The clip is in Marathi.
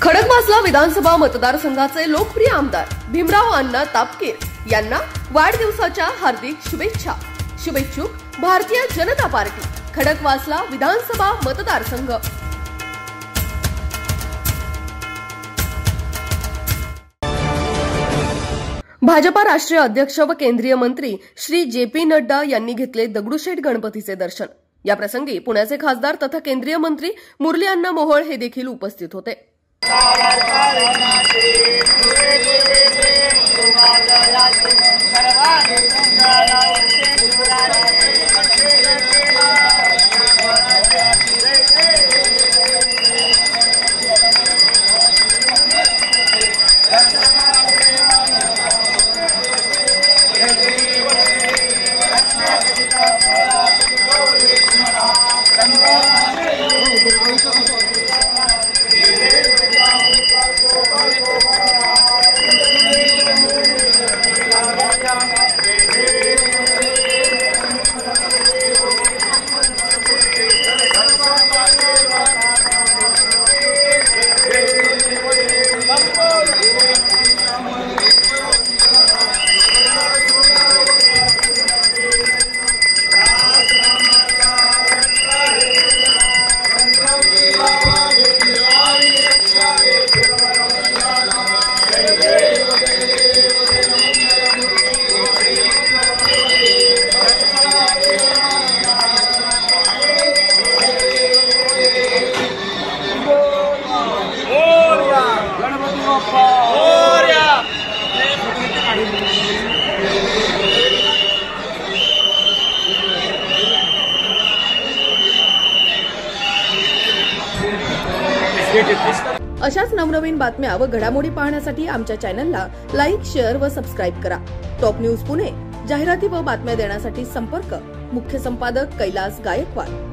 खडकवासला विधानसभा मतदारसंघाचे लोकप्रिय आमदार भीमराव अण्णा तापकीर यांना वाढदिवसाच्या हार्दिक शुभेच्छा। शुभेच्छुक भारतीय जनता पार्टी खडकवासला विधानसभा मतदारसंघ। भाजपा राष्ट्रीय अध्यक्ष व केंद्रीय मंत्री श्री जे.पी. नड्डा यांनी घेतले दगडूशेठ गणपतीचे दर्शन। या प्रसंगी पुण्याचे खासदार तथा केंद्रीय मंत्री मुरली अण्णा मोहोळ हे देखील उपस्थित होते। अशाच नवनवीन बातम्या व घडामोडी पाहण्यासाठी आमच्या चॅनलला लाईक, शेअर व सबस्क्राईब करा। टॉप न्यूज पुणे जाहिराती व बातम्या देण्यासाठी संपर्क मुख्य संपादक कैलास गायकवाड।